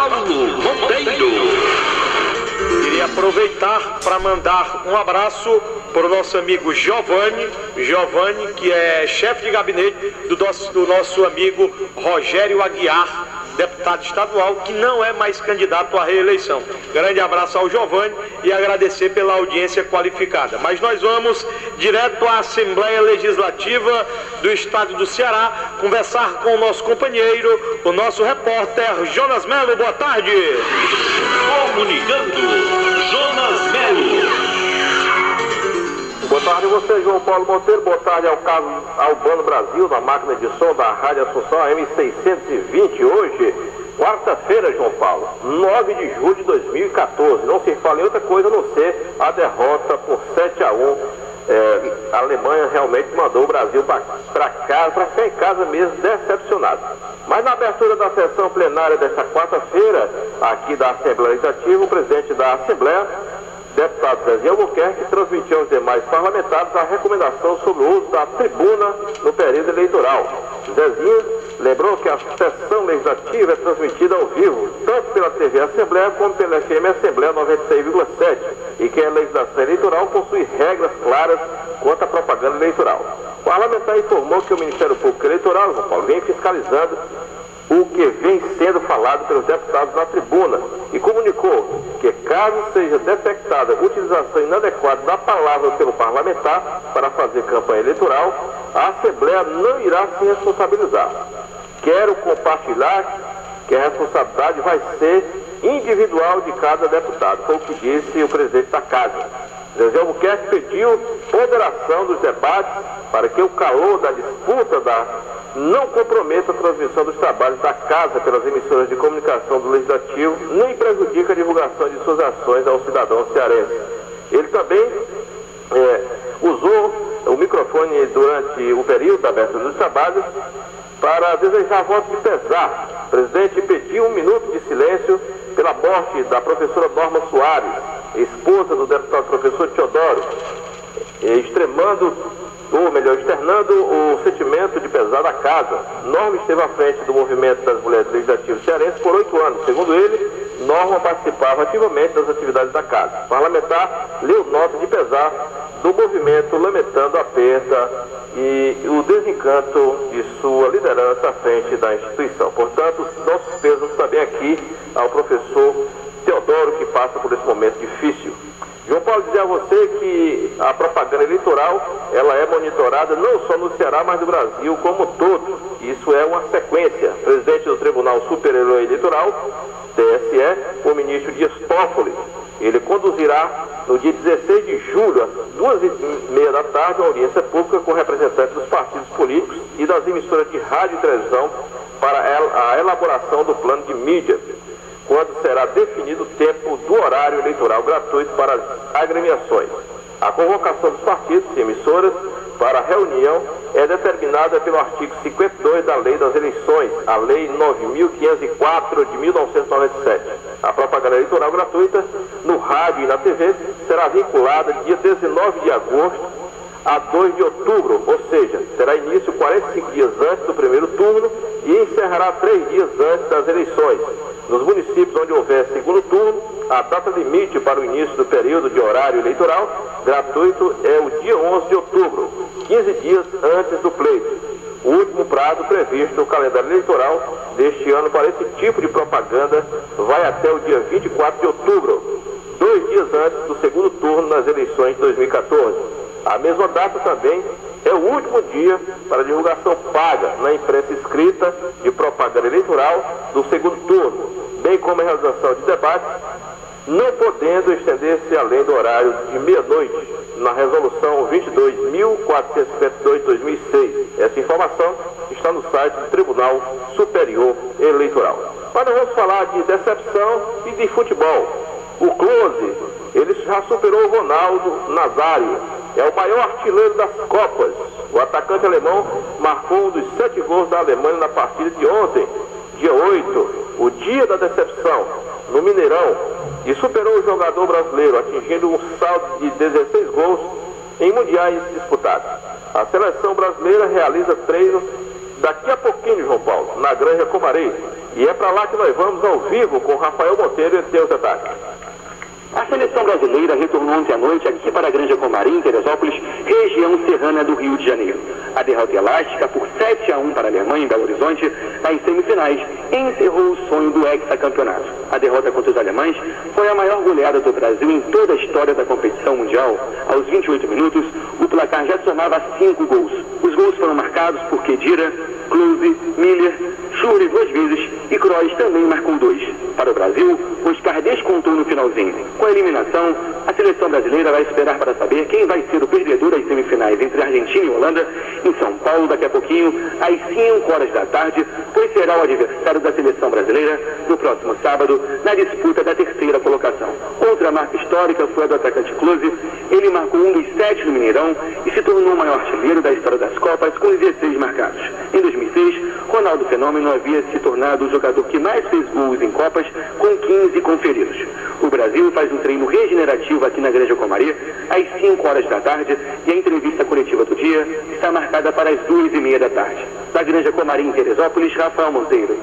Paulo Monteiro. Queria aproveitar para mandar um abraço para o nosso amigo Giovanni, que é chefe de gabinete do nosso amigo Rogério Aguiar, deputado estadual, que não é mais candidato à reeleição. Grande abraço ao Giovanni e agradecer pela audiência qualificada. Mas nós vamos direto à Assembleia Legislativa do Estado do Ceará conversar com o nosso companheiro, o nosso repórter Jonas Melo. Boa tarde. Comunicando, Jonas Melo. Boa tarde a você, João Paulo Monteiro. Boa tarde ao Carlos Albano Brasil, na máquina de som da Rádio Assunção M620. Hoje, quarta-feira, João Paulo, 9 de julho de 2014. Não se fala em outra coisa a não ser a derrota por 7-1. A Alemanha realmente mandou o Brasil para casa, para ficar em casa mesmo, decepcionado. Mas na abertura da sessão plenária desta quarta-feira, aqui da Assembleia Legislativa, o presidente da Assembleia, deputado Zezinho Albuquerque, transmitiu aos demais parlamentares a recomendação sobre o uso da tribuna no período eleitoral. Zezinho lembrou que a sessão legislativa é transmitida ao vivo, tanto pela TV Assembleia como pela FM Assembleia 96,7, e que a legislação eleitoral possui regras claras quanto à propaganda eleitoral. O parlamentar informou que o Ministério Público Eleitoral, João Paulo, vem fiscalizando o que vem sendo falado pelos deputados na tribuna e comunicou que, caso seja detectada utilização inadequada da palavra pelo parlamentar para fazer campanha eleitoral, a Assembleia não irá se responsabilizar. Quero compartilhar que a responsabilidade vai ser individual de cada deputado, foi o que disse o presidente da Casa. Zezinho Albuquerque pediu ponderação dos debates para que o calor da disputa não comprometa a transmissão dos trabalhos da Casa pelas emissoras de comunicação do Legislativo, nem prejudique a divulgação de suas ações ao cidadão cearense. Ele também usou o microfone durante o período da abertura dos trabalhos para desejar votos de pesar. O presidente pediu 1 minuto de silêncio pela morte da professora Norma Soares, esposa do deputado professor Teodoro, externando o sentimento de pesar da Casa. Norma esteve à frente do movimento das mulheres legislativas cearenses por 8 anos. Segundo ele, Norma participava ativamente das atividades da Casa. O parlamentar leu nota de pesar do movimento, lamentando a perda e o desencanto de sua liderança à frente da instituição. Portanto, nossos pesos também aqui ao professor Teodoro, que passa por esse momento difícil. João Paulo, dizer a você que a propaganda eleitoral, ela é monitorada não só no Ceará, mas no Brasil como um todo. Isso é uma sequência. O presidente do Tribunal Superior Eleitoral, TSE, o ministro Dias Toffoli, ele conduzirá no dia 16 de julho, às 2h30 da tarde, uma audiência pública com representantes dos partidos políticos e das emissoras de rádio e televisão para a elaboração do plano de mídia, quando será definido o tempo do horário eleitoral gratuito para as agremiações. A convocação dos partidos e emissoras para a reunião é determinada pelo artigo 52 da Lei das Eleições, a Lei 9.504 de 1997. A propaganda eleitoral gratuita no rádio e na TV será vinculada dia 19 de agosto a 2 de outubro, ou seja, terá início 45 dias antes do primeiro turno e encerrará 3 dias antes das eleições. Nos municípios onde houver segundo turno, a data limite para o início do período de horário eleitoral gratuito é o dia 11 de outubro, 15 dias antes do pleito. O último prazo previsto no calendário eleitoral deste ano para esse tipo de propaganda vai até o dia 24 de outubro, 2 dias antes do segundo turno nas eleições de 2014. A mesma data também é o último dia para divulgação paga na imprensa escrita de propaganda eleitoral do segundo turno, bem como a realização de debates, não podendo estender-se além do horário de meia-noite, na resolução 22.452/2006. Essa informação está no site do Tribunal Superior Eleitoral. Mas nós vamos falar de decepção e de futebol. O Close, ele já superou o Ronaldo Nazário, é o maior artilheiro das Copas. O atacante alemão marcou um dos 7 gols da Alemanha na partida de ontem, dia 8, o dia da decepção, no Mineirão, e superou o jogador brasileiro, atingindo um saldo de 16 gols em mundiais disputados. A seleção brasileira realiza treino daqui a pouquinho, João Paulo, na Granja Comarei. E é para lá que nós vamos ao vivo com Rafael Monteiro e seus detalhes. A seleção brasileira retornou ontem à noite aqui para a Granja Comari, em Teresópolis, região serrana do Rio de Janeiro. A derrota elástica por 7-1 para a Alemanha em Belo Horizonte, nas semifinais, encerrou o sonho do hexacampeonato. A derrota contra os alemães foi a maior goleada do Brasil em toda a história da competição mundial. Aos 28 minutos, o placar já somava 5 gols. Os gols foram marcados por Khedira, Klose, Miller, Schürrle 2 vezes e Kroos também marcou 2. Para o Brasil, Oscar descontou no finalzinho. Com a eliminação, a seleção brasileira vai esperar para saber quem vai ser o perdedor das semifinais entre Argentina e Holanda, em São Paulo, daqui a pouquinho, às 5 horas da tarde, pois será o adversário da seleção brasileira no próximo sábado, na disputa da terceira colocação. Outra marca histórica foi a do atacante Klose. Ele marcou um dos 7 no Mineirão e se tornou o maior artilheiro da história das Copas, com 16 marcados. Em 2006, Ronaldo Fenômeno havia se tornado o jogador que mais fez gols em Copas, com 15 conferidos. O Brasil faz um treino regenerativo aqui na Granja Comari, às 5 horas da tarde, e a entrevista coletiva do dia está marcada para as 2h30 da tarde. Da Granja Comari, em Teresópolis, Rafael Monteiro.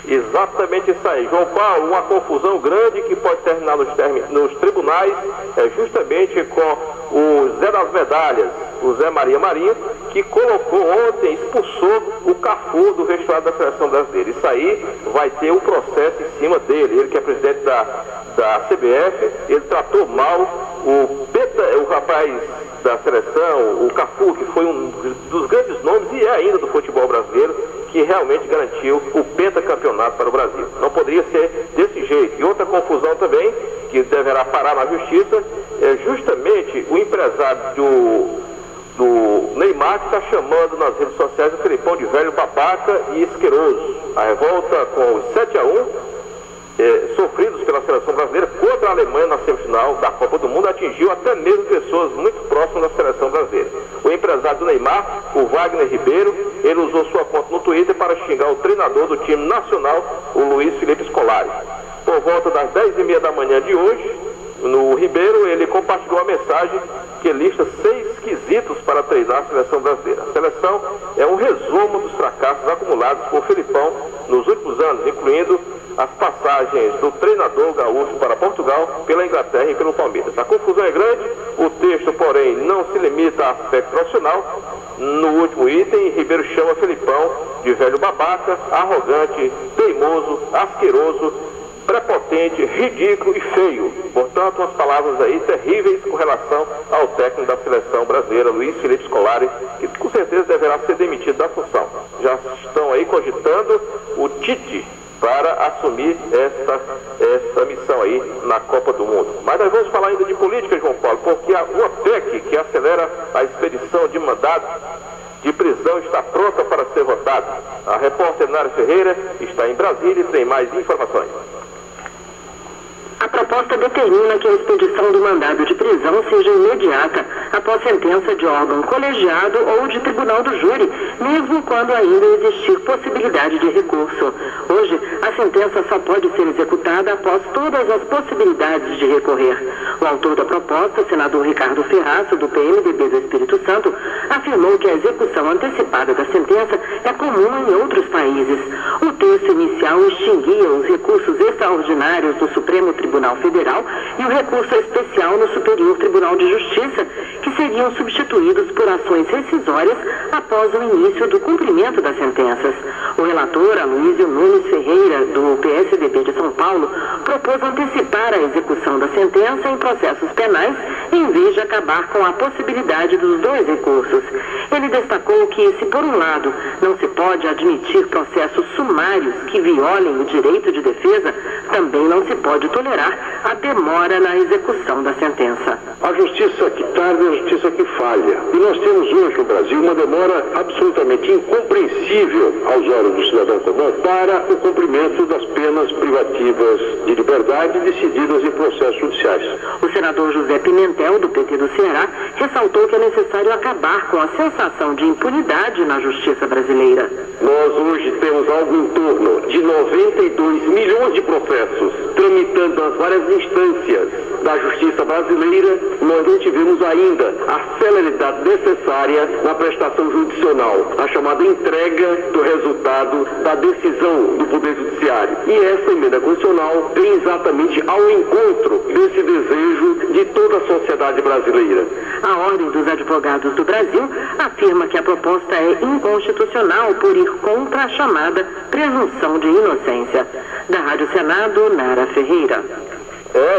Exatamente isso aí, João Paulo. Uma confusão grande que pode terminar nos tribunais, justamente com o Zé das Medalhas, o Zé Maria Marinho, que colocou ontem, expulsou o Cafu do vestuário da seleção brasileira. Isso aí vai ter um processo em cima dele. Ele que é presidente da CBF, ele tratou mal o rapaz da seleção, o Cafu, que foi um dos grandes nomes e é ainda do futebol brasileiro, que realmente garantiu o pentacampeonato para o Brasil. Não poderia ser desse jeito. E outra confusão também, que deverá parar na justiça, é justamente o empresário do Neymar, que está chamando nas redes sociais o Felipão de velho babaca e asqueroso. A revolta com os 7-1 sofridos pela seleção brasileira contra a Alemanha na semifinal da Copa do Mundo atingiu até mesmo pessoas muito próximas da seleção brasileira. O empresário do Neymar, o Wagner Ribeiro, ele usou sua conta no Twitter para xingar o treinador do time nacional, o Luiz Felipe Scolari. Por volta das 10h30 da manhã de hoje, no Ribeiro, ele compartilhou a mensagem que lista 6 quesitos para treinar a seleção brasileira. A seleção é um resumo dos fracassos acumulados por Felipão nos últimos anos, incluindo as passagens do treinador gaúcho para Portugal, pela Inglaterra e pelo Palmeiras. A confusão é grande, o texto, porém, não se limita a aspecto profissional. No último item, Ribeiro chama Felipão de velho babaca, arrogante, teimoso, asqueroso, prepotente, ridículo e feio. Portanto, umas palavras aí terríveis com relação ao técnico da seleção brasileira, Luiz Felipe Scolari, que com certeza deverá ser demitido da função. Já estão aí cogitando o Tite para assumir essa missão aí na Copa do Mundo. Mas nós vamos falar ainda de política, João Paulo, porque uma PEC que acelera a expedição de mandados de prisão está pronta para ser votada. A repórter Nara Ferreira está em Brasília e tem mais informações. A proposta determina que a expedição do mandado de prisão seja imediata, após sentença de órgão colegiado ou de tribunal do júri, mesmo quando ainda existir possibilidade de recurso. Hoje, a sentença só pode ser executada após todas as possibilidades de recorrer. O autor da proposta, senador Ricardo Ferraço, do PMDB do Espírito Santo, afirmou que a execução antecipada da sentença é comum em outros países. O texto inicial extinguia os recursos extraordinários do Supremo Tribunal Federal e o recurso especial no Superior Tribunal de Justiça, que seriam substituídos por ações rescisórias após o início do cumprimento das sentenças. O relator, Aloysio Nunes Ferreira, do PSDB de São Paulo, propôs antecipar a execução da sentença em processos penais, em vez de acabar com a possibilidade dos 2 recursos. Ele destacou que, se por um lado não se pode admitir processos sumários que violem o direito de defesa, também não se pode tolerar a demora na execução da sentença. A justiça que tarda é a justiça que falha. E nós temos hoje no Brasil uma demora absolutamente incompreensível aos olhos do cidadão comum para o cumprimento das penas privativas de liberdade decididas em processos judiciais. O senador José Pimentel, do PT do Ceará, ressaltou que é necessário acabar com a sensação de impunidade na justiça brasileira. Nós hoje temos algo em torno de 92 milhões de processos tramitando das várias instâncias da justiça brasileira, nós não tivemos ainda a celeridade necessária na prestação judicional, a chamada entrega do resultado da decisão do Poder Judiciário. E essa emenda constitucional vem exatamente ao encontro desse desejo de toda a sociedade brasileira. A Ordem dos Advogados do Brasil afirma que a proposta é inconstitucional por ir contra a chamada presunção de inocência. Da Rádio Senado, Nara Ferreira.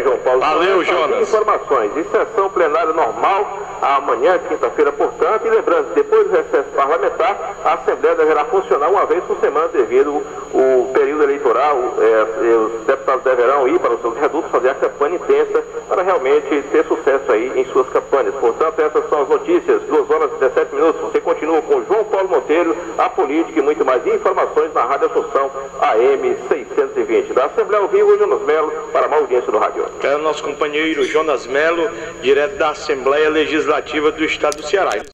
João Paulo. Valeu, Jonas. Informações de sessão plenária normal amanhã, quinta-feira, portanto, e lembrando, depois do recesso parlamentar, a Assembleia deverá funcionar uma vez por semana devido ao período eleitoral. Os deputados deverão ir para os seus redutos fazer a campanha intensa para realmente ter sucesso aí em suas campanhas. Portanto, essas são as notícias, 2 horas e 17 minutos. Você continua com João Paulo Monteiro, a política e muito mais informações na Rádio Assunção AM 620. Da Assembleia ao Vivo, Jonas Melo, para uma audiência do rádio. É o nosso companheiro Jonas Melo, direto da Assembleia Legislativa do Estado do Ceará.